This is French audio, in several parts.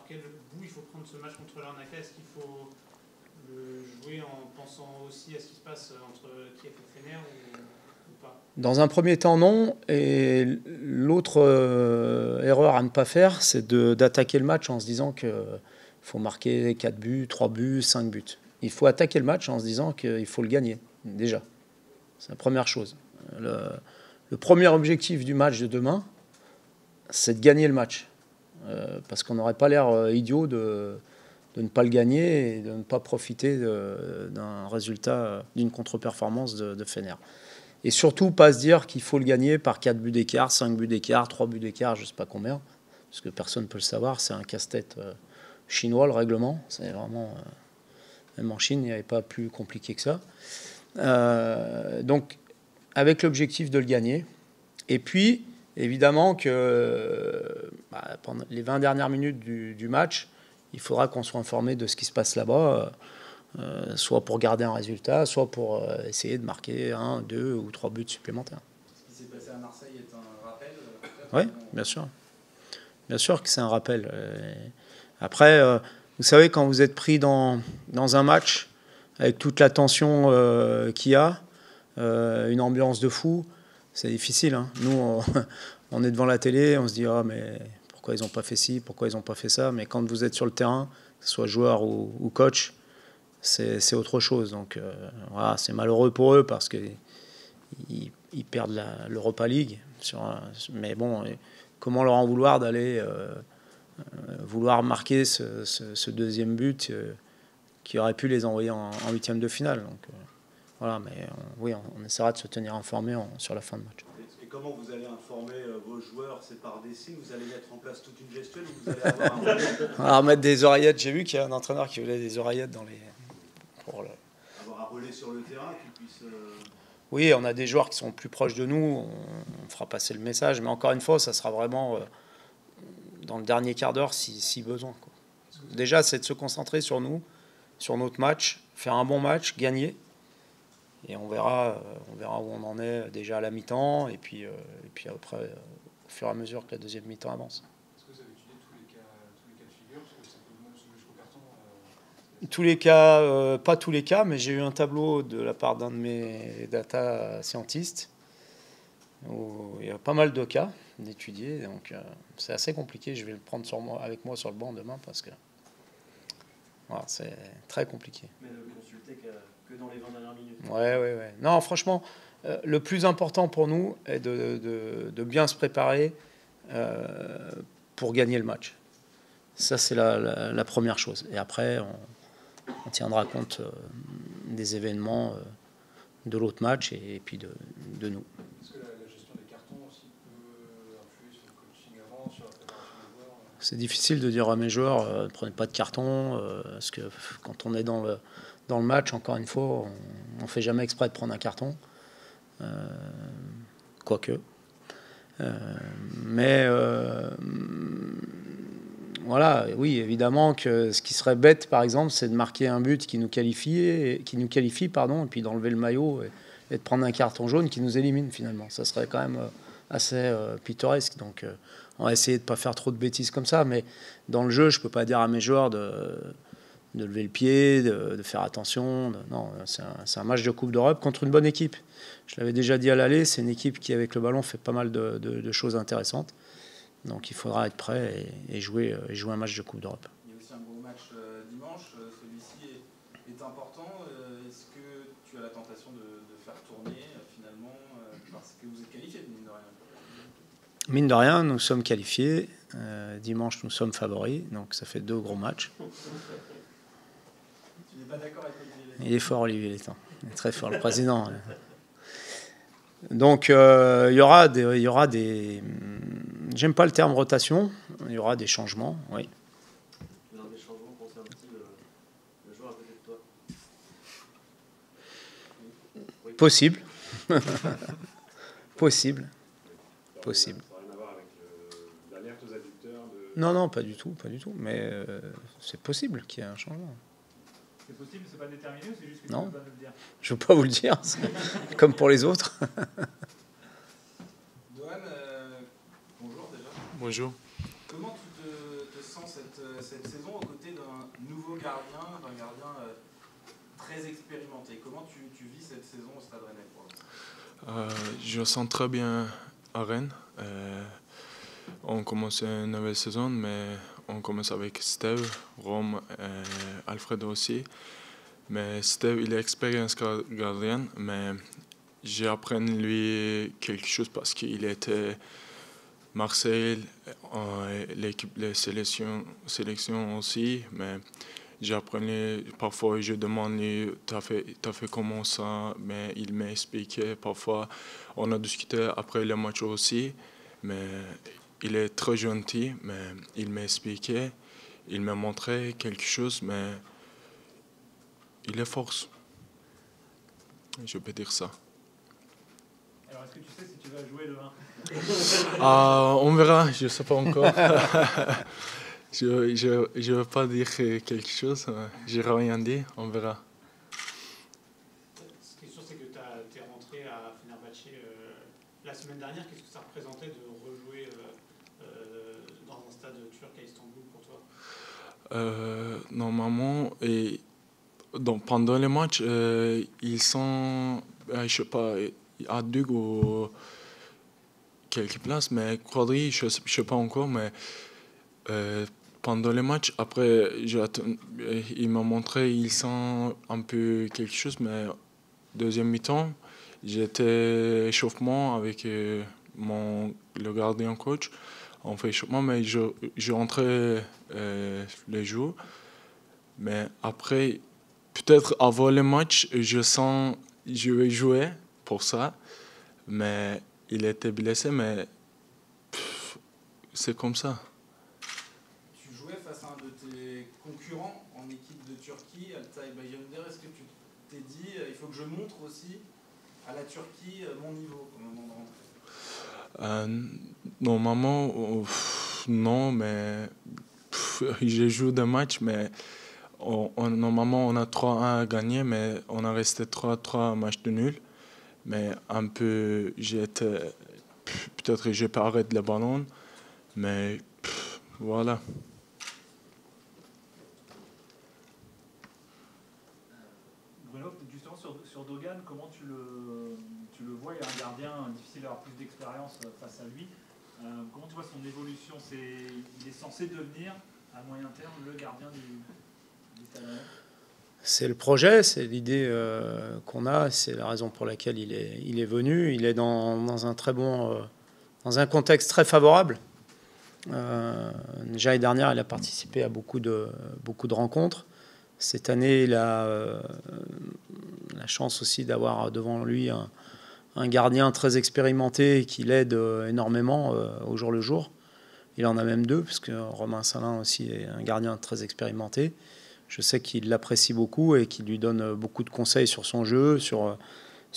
par quel bout il faut prendre ce match contre Larnaca? Est-ce qu'il faut le jouer en pensant aussi à ce qui se passe entre Kiev et Fener ou pas? Dans un premier temps, non. Et l'autre erreur à ne pas faire, c'est d'attaquer le match en se disant qu'il faut marquer 4 buts, 3 buts, 5 buts. Il faut attaquer le match en se disant qu'il faut le gagner, déjà. C'est la première chose. Le premier objectif du match de demain, c'est de gagner le match. Parce qu'on n'aurait pas l'air idiot de ne pas le gagner et de ne pas profiter d'un résultat, d'une contre-performance de Fener. Et surtout, pas se dire qu'il faut le gagner par 4 buts d'écart, 5 buts d'écart, 3 buts d'écart, je ne sais pas combien, parce que personne ne peut le savoir. C'est un casse-tête chinois, le règlement. C'est vraiment... même en Chine, il n'y avait pas plus compliqué que ça. Donc, avec l'objectif de le gagner. Et puis, évidemment que pendant les 20 dernières minutes du match, il faudra qu'on soit informé de ce qui se passe là-bas, soit pour garder un résultat, soit pour essayer de marquer 1, 2 ou 3 buts supplémentaires. Ce qui s'est passé à Marseille est un rappel? Oui, bien sûr. Bien sûr que c'est un rappel. Après, vous savez, quand vous êtes pris dans un match, avec toute la tension qu'il y a, une ambiance de fou, c'est difficile. Hein. Nous, on est devant la télé, on se dit « Ah, mais pourquoi ils n'ont pas fait ci, pourquoi ils n'ont pas fait ça ?» Mais quand vous êtes sur le terrain, que ce soit joueur ou coach, c'est autre chose. Donc, voilà, c'est malheureux pour eux parce qu'ils perdent l'Europa League. Mais bon, comment leur en vouloir d'aller vouloir marquer ce deuxième but qui aurait pu les envoyer en huitième de finale. Donc, voilà, mais oui, on essaiera de se tenir informé sur la fin de match. Et comment vous allez informer vos joueurs? C'est par des signes? Vous allez mettre en place toute une gestuelle ou vous allez avoir un relais? Alors, mettre des oreillettes. J'ai vu qu'il y a un entraîneur qui voulait des oreillettes dans les... Avoir un relais sur le terrain qui puisse... Oui, on a des joueurs qui sont plus proches de nous. On fera passer le message. Mais encore une fois, ça sera vraiment dans le dernier quart d'heure si besoin, quoi. Déjà, c'est de se concentrer sur nous, sur notre match, faire un bon match, gagner. Et on verra où on en est déjà à la mi-temps. Et puis après, au fur et à mesure que la deuxième mi-temps avance. Est-ce que vous avez étudié tous les cas de figure? Parce que ça peut même se jouer jusqu'au carton. Tous les cas, pas tous les cas, mais j'ai eu un tableau de la part d'un de mes data scientistes où il y a pas mal de cas d'étudier. Donc c'est assez compliqué. Je vais le prendre avec moi sur le banc demain parce que voilà, c'est très compliqué. Mais ne consulter que dans les 20 dernières minutes. Ouais. Non, franchement, le plus important pour nous est de bien se préparer pour gagner le match. Ça, c'est la première chose. Et après, on tiendra compte des événements de l'autre match et puis de nous. Est-ce que la gestion des cartons aussi peut influer sur le coaching avant, sur la préparation des joueurs? C'est difficile de dire à mes joueurs ne prenez pas de carton, parce que quand on est dans le match, encore une fois, on ne fait jamais exprès de prendre un carton. Quoique. Mais voilà, oui, évidemment que ce qui serait bête, par exemple, c'est de marquer un but qui nous qualifie, et puis d'enlever le maillot et de prendre un carton jaune qui nous élimine finalement. Ça serait quand même assez pittoresque. Donc on va essayer de ne pas faire trop de bêtises comme ça, mais dans le jeu, je ne peux pas dire à mes joueurs de lever le pied, de faire attention. Non, c'est un match de Coupe d'Europe contre une bonne équipe. Je l'avais déjà dit à l'aller, c'est une équipe qui, avec le ballon, fait pas mal de choses intéressantes. Donc il faudra être prêt et jouer un match de Coupe d'Europe. Il y a aussi un gros match dimanche. Celui-ci est important. Est-ce que tu as la tentation de faire tourner finalement parce que vous êtes qualifié, mine de rien? Mine de rien, nous sommes qualifiés. Dimanche, nous sommes favoris. Donc ça fait 2 gros matchs. Tu n'es pas d'accord avec Olivier Létang? Il est fort, Olivier Létang. Il est très fort, le président. Donc il y aura des j'aime pas le terme rotation, il y aura des changements, oui. Alors, des changements concernent-ils le joueur à côté de toi? Oui. Possible. Possible. Ça n'a rien à voir avec l'alerte aux adducteurs de... Non, pas du tout. Mais c'est possible qu'il y ait un changement. C'est possible, c'est pas déterminé ou c'est juste que Non. tu peux pas nous le dire? Je ne veux pas vous le dire, comme pour les autres. Dohan, bonjour déjà. Bonjour. Comment tu te sens cette cette saison aux côtés d'un nouveau gardien, d'un gardien très expérimenté. Comment tu vis cette saison au Stade Rennais pour l'instant? Je sens très bien à Rennes. On commence une nouvelle saison, mais on commence avec Steve, Rome et Alfredo aussi. Mais Steve, il est expérience gardien, mais j'ai appris lui quelque chose parce qu'il était Marseille, l'équipe, les sélections aussi, mais j'ai appris parfois, je demande lui, t'as fait comment ça, mais il m'a expliqué, parfois on a discuté après le match aussi, mais il est très gentil, mais il m'a expliqué, il m'a montré quelque chose, mais il est force. Je peux dire ça. Alors, est-ce que tu sais si tu vas jouer demain? On verra, je ne sais pas encore. Je ne veux pas dire quelque chose, je n'ai rien dit, on verra. Ce qui est sûr, c'est que tu es rentré à Fenerbahçe la semaine dernière. Qu'est-ce que ça représentait de rejouer dans un stade turc à Istanbul pour toi? Normalement, pendant les matchs, ils sont, je ne sais pas, à Dug ou quelques places, mais Quadri, je ne sais pas encore, mais pendant les matchs, après, il m'a montré ils sont un peu quelque chose, mais deuxième mi-temps, j'étais échauffement avec le gardien coach. On fait échauffement, mais je rentrais les jours. Mais après, peut-être avant le match, je vais jouer pour ça. Mais il était blessé, mais c'est comme ça. Tu jouais face à un de tes concurrents en équipe de Turquie, Altay Bayındır. Est-ce que tu t'es dit, il faut que je montre aussi à la Turquie mon niveau au moment de rentrer? Normalement, non, mais j'ai joué des matchs, mais normalement on a 3-1 à gagner, mais on a resté 3-3 matchs de nul. Mais un peu, peut-être que j'ai pas arrêté le ballon, mais voilà. Bruno, justement sur Dogan, comment tu le vois? Il y a un gardien difficile d'avoir plus d'expérience face à lui. Comment tu vois son évolution? Il est censé devenir, à moyen terme, le gardien du Stade Rennais? C'est le projet, c'est l'idée qu'on a, c'est la raison pour laquelle il est venu. Il est dans un très bon, dans un contexte très favorable. Déjà l'année dernière, il a participé à beaucoup de rencontres. Cette année, il a la chance aussi d'avoir devant lui un gardien très expérimenté qui l'aide énormément au jour le jour. Il en a même deux, puisque Romain Salin aussi est un gardien très expérimenté. Je sais qu'il l'apprécie beaucoup et qu'il lui donne beaucoup de conseils sur son jeu, sur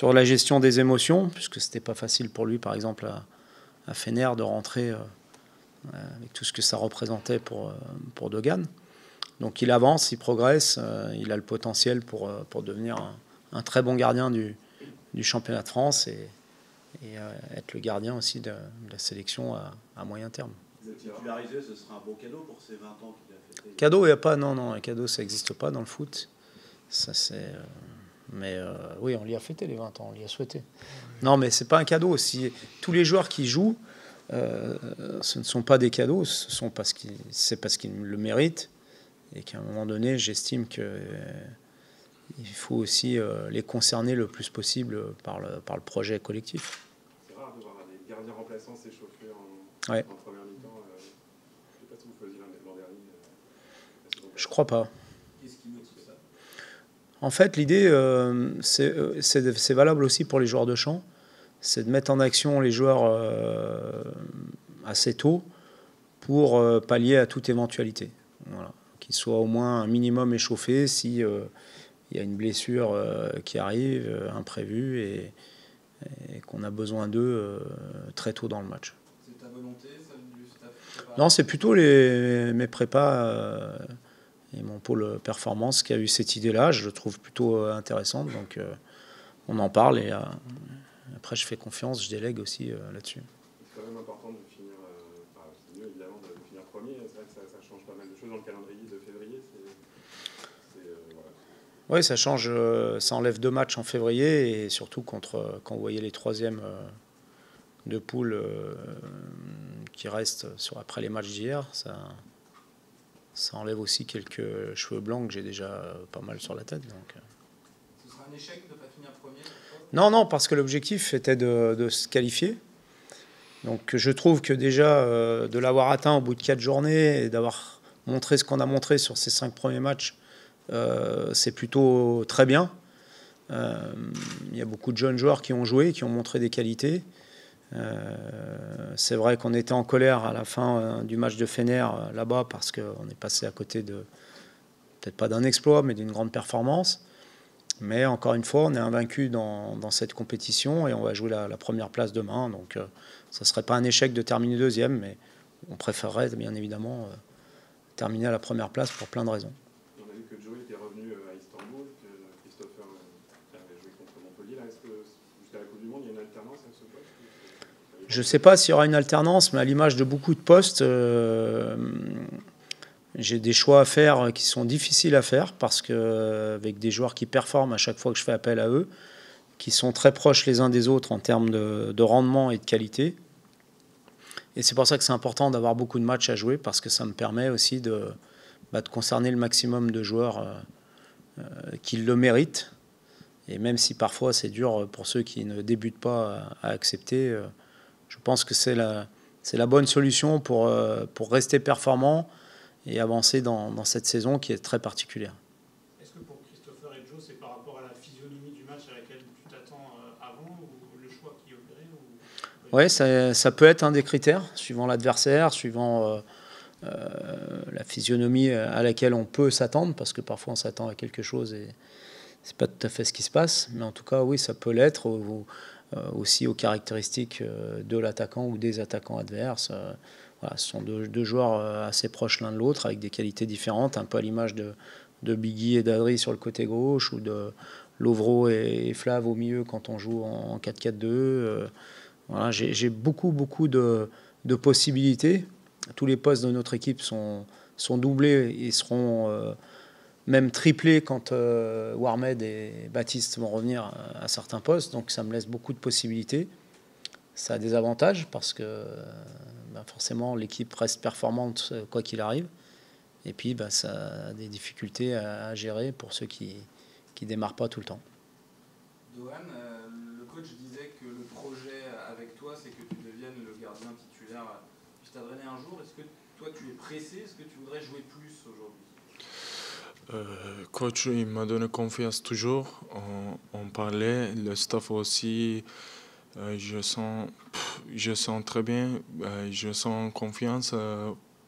la gestion des émotions, puisque ce n'était pas facile pour lui, par exemple, à Fener de rentrer avec tout ce que ça représentait pour Dogan. Donc il avance, il progresse, il a le potentiel pour devenir un très bon gardien du championnat de France et être le gardien aussi de la sélection à moyen terme. Le titulariser, ce sera un beau cadeau pour ces 20 ans qu'il a fêté. Cadeau, il n'y a pas, non, un cadeau, ça n'existe pas dans le foot. Ça, c'est, mais oui, on lui a fêté les 20 ans, on lui a souhaité. Non, mais c'est pas un cadeau. Si tous les joueurs qui jouent, ce ne sont pas des cadeaux, c'est parce qu'ils le méritent et qu'à un moment donné, j'estime que il faut aussi les concerner le plus possible par le projet collectif. C'est rare de voir des gardiens remplaçants s'échauffer en première mi-temps. Je ne sais pas si vous faisiez l'an dernier. Je crois pas. Qu'est-ce qui motive ça? En fait, l'idée, c'est valable aussi pour les joueurs de champ, c'est de mettre en action les joueurs assez tôt pour pallier à toute éventualité. Voilà. Qu'ils soient au moins un minimum échauffés si il y a une blessure qui arrive, imprévue, et qu'on a besoin d'eux très tôt dans le match. C'est ta volonté, celle du staff? Non, c'est plutôt mes prépas et mon pôle performance qui a eu cette idée-là. Je le trouve plutôt intéressante, donc on en parle et après je fais confiance, je délègue aussi là-dessus. C'est quand même important de finir, c'est mieux évidemment de finir premier, c'est vrai que ça change pas mal de choses Oui, ça change, ça enlève 2 matchs en février et surtout quand vous voyez les troisièmes de poule qui restent après les matchs d'hier, ça enlève aussi quelques cheveux blancs que j'ai déjà pas mal sur la tête. Donc. Ce sera un échec de ne pas finir premier? Non, parce que l'objectif était de se qualifier. Donc je trouve que déjà de l'avoir atteint au bout de 4 journées et d'avoir montré ce qu'on a montré sur ces 5 premiers matchs, c'est plutôt très bien. Il y a beaucoup de jeunes joueurs qui ont joué, qui ont montré des qualités. C'est vrai qu'on était en colère à la fin du match de Fener là-bas parce qu'on est passé à côté de, peut-être pas d'un exploit, mais d'une grande performance. Mais encore une fois, on est invaincu dans cette compétition et on va jouer la première place demain. Donc ça ne serait pas un échec de terminer deuxième, mais on préférerait bien évidemment terminer à la première place pour plein de raisons. On a vu que Joey était revenu à Istanbul, que Christopher avait joué contre Montpellier. Est-ce que jusqu'à la Coupe du Monde, il y a une alternance à ce poste? Je ne sais pas s'il y aura une alternance, mais à l'image de beaucoup de postes, j'ai des choix à faire qui sont difficiles à faire parce qu'avec des joueurs qui performent à chaque fois que je fais appel à eux, qui sont très proches les uns des autres en termes de rendement et de qualité. Et c'est pour ça que c'est important d'avoir beaucoup de matchs à jouer parce que ça me permet aussi de concerner le maximum de joueurs qui le méritent. Et même si parfois c'est dur pour ceux qui ne débutent pas à accepter, je pense que c'est la bonne solution pour rester performant et avancer dans cette saison qui est très particulière. Est-ce que pour Christopher et Joe, c'est par rapport à la physionomie du match à laquelle tu t'attends avant ou le choix qui est opéré Oui, ça peut être un des critères, suivant l'adversaire, suivant la physionomie à laquelle on peut s'attendre, parce que parfois on s'attend à quelque chose et c'est pas tout à fait ce qui se passe. Mais en tout cas, oui, ça peut l'être, aussi aux caractéristiques de l'attaquant ou des attaquants adverses. Voilà, ce sont deux joueurs assez proches l'un de l'autre, avec des qualités différentes, un peu à l'image de Biggie et d'Adri sur le côté gauche, ou de Lovro et Flav au milieu quand on joue en 4-4-2. Voilà, j'ai beaucoup de possibilités. Tous les postes de notre équipe sont doublés et seront même triplés quand Warmed et Baptiste vont revenir à certains postes. Donc ça me laisse beaucoup de possibilités. Ça a des avantages parce que forcément l'équipe reste performante quoi qu'il arrive. Et puis ça a des difficultés à gérer pour ceux qui démarrent pas tout le temps. Dohan, le coach disait que le projet avec toi, c'est que tu deviennes le gardien titulaire du Stade Rennais un jour. Est-ce que toi, tu es pressé? Est-ce que tu voudrais jouer plus aujourd'hui? Coach, il m'a donné confiance toujours. On parlait, le staff aussi. Je sens très bien. Je sens confiance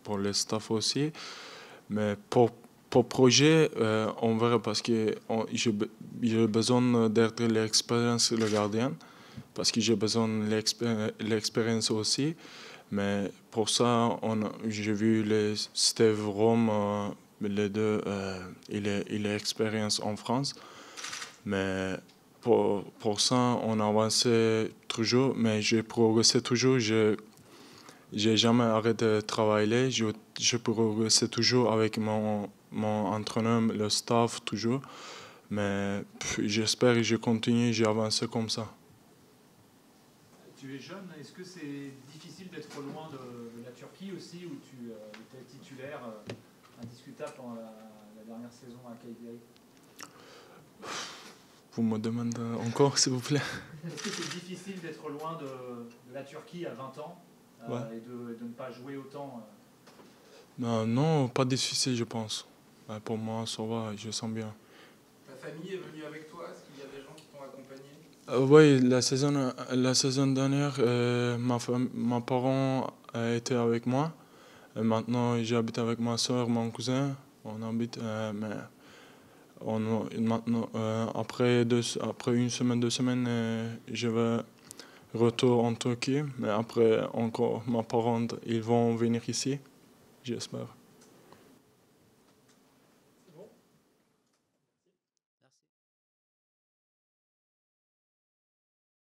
pour le staff aussi. Mais pour projet, on verra parce que j'ai besoin d'être l'expérience le gardien, parce que j'ai besoin de l'expérience aussi. Mais pour ça, j'ai vu les Steve Rome, les deux, il est expérience en France. Mais pour ça, on a avancé toujours, mais j'ai progressé toujours. J'ai jamais arrêté de travailler. Je progresse toujours avec mon entraîneur, le staff, toujours. Mais j'espère que je continue, j'avance comme ça. Tu es jeune, est-ce que c'est difficile d'être loin de la Turquie aussi, où tu étais titulaire indiscutable pendant la dernière saison à Kayseri? Vous me demandez encore, s'il vous plaît? Est-ce que c'est difficile d'être loin de la Turquie à 20 ans et de ne pas jouer autant Non, pas difficile, je pense. Pour moi, ça va, je sens bien. Ta famille est venue avec toi? Est-ce qu'il y a des gens qui t'ont accompagné? Oui, la saison dernière, mes parents étaient avec moi. Et maintenant, j'habite avec ma soeur, mon cousin. On habite, mais maintenant, après une semaine, 2 semaines, je vais retourner en Turquie. Mais après, encore, mes parents, ils vont venir ici, j'espère.